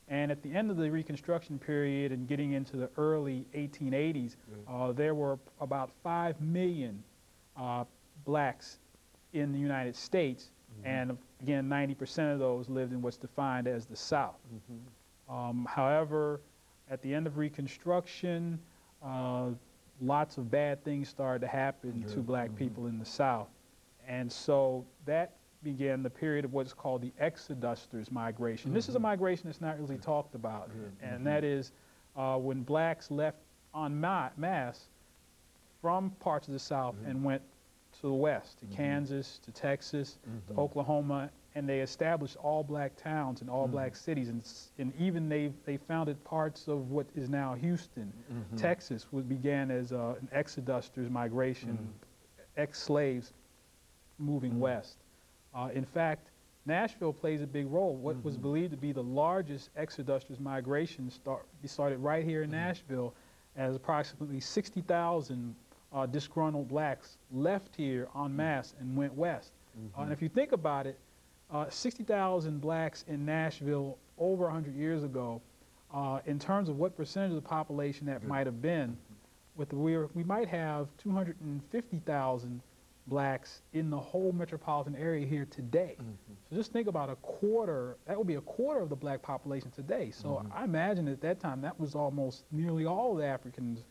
And at the end of the Reconstruction period and getting into the early 1880s, there were about 5 million blacks in the United States. And again, 90% of those lived in what's defined as the South. However, at the end of Reconstruction, lots of bad things started to happen to black people in the South. And so that began the period of what's called the Exodusters migration. This is a migration that's not really talked about, and that is when blacks left en masse from parts of the South and went to the West, to Kansas, to Texas, to Oklahoma, and they established all black towns and all black cities, and even they founded parts of what is now Houston, Texas, which began as an Exodusters migration, ex-slaves moving west. In fact, Nashville plays a big role. What was believed to be the largest Exodusters migration started right here in Nashville, as approximately 60,000 disgruntled blacks left here en masse and went west. And if you think about it, 60,000 blacks in Nashville over 100 years ago, in terms of what percentage of the population that might have been, we might have 250,000 blacks in the whole metropolitan area here today. So just think about a quarter, that would be a quarter of the black population today. So I imagine at that time that was almost nearly all the African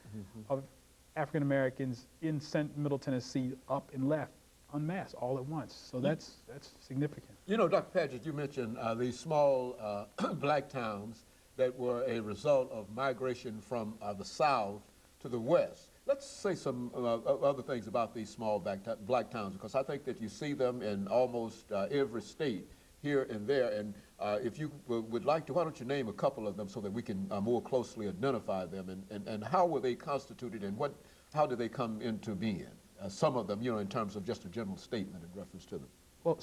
Americans in Middle Tennessee up and left en masse all at once. So that's significant. You know, Dr. Padgett, you mentioned these small black towns that were a result of migration from the South to the West. Let's say some other things about these small black towns, because I think that you see them in almost every state here and there. And if you would like to, why don't you name a couple of them so that we can more closely identify them, and how were they constituted, and how did they come into being? Some of them, you know, in terms of just a general statement in reference to them. Well,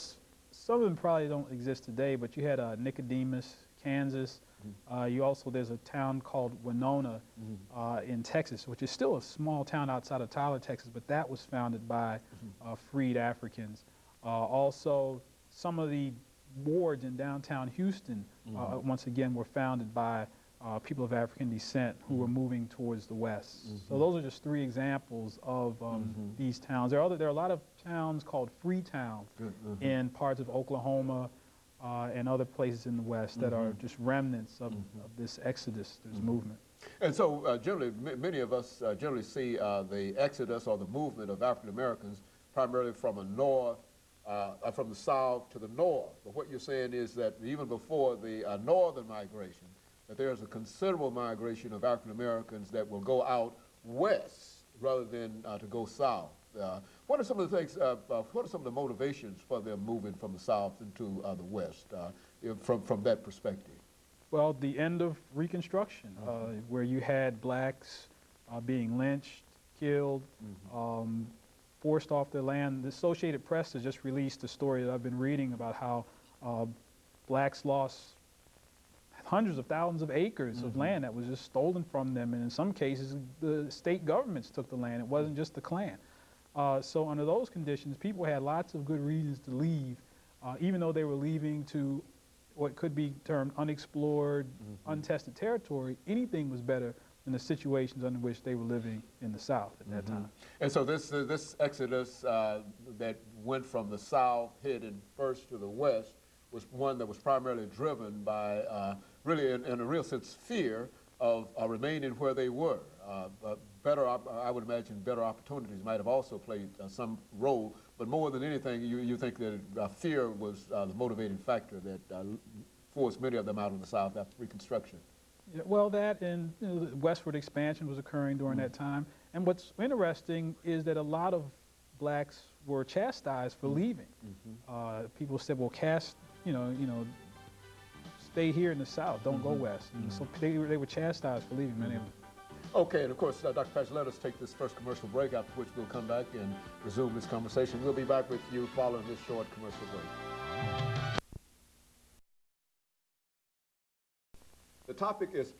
some of them probably don't exist today, but you had Nicodemus, Kansas. There's a town called Winona in Texas, which is still a small town outside of Tyler, Texas, but that was founded by freed Africans. Also, some of the wards in downtown Houston, once again, were founded by people of African descent who were moving towards the West. So those are just 3 examples of these towns. There are a lot of towns called free towns in parts of Oklahoma, and other places in the West that are just remnants of this Exodus, movement. And so generally, many of us generally see the Exodus or the movement of African Americans primarily from from the South to the North. But what you're saying is that even before the Northern migration, that there's a considerable migration of African Americans that will go out west rather than to go south. What are some of the things, what are some of the motivations for them moving from the South into the West from that perspective? Well, the end of Reconstruction, where you had blacks being lynched, killed, forced off their land. The Associated Press has just released a story that I've been reading about how blacks lost hundreds of thousands of acres of land that was just stolen from them, and in some cases the state governments took the land. It wasn't just the Klan. So under those conditions, people had lots of good reasons to leave, even though they were leaving to what could be termed unexplored, untested territory. Anything was better than the situations under which they were living in the South at that time. And so this exodus that went from the South heading first to the West was one that was primarily driven by really, in a real sense, fear of remaining where they were. I would imagine better opportunities might have also played some role, but more than anything, you think that fear was the motivating factor that forced many of them out of the South after Reconstruction. Yeah, well, that and the westward expansion was occurring during that time. And what's interesting is that a lot of blacks were chastised for leaving. People said, well, stay here in the South, don't go west. And so they were chastised for leaving, many of them. Okay, and of course, Dr. Padgett, let us take this first commercial break, after which we'll come back and resume this conversation. We'll be back with you following this short commercial break. The topic is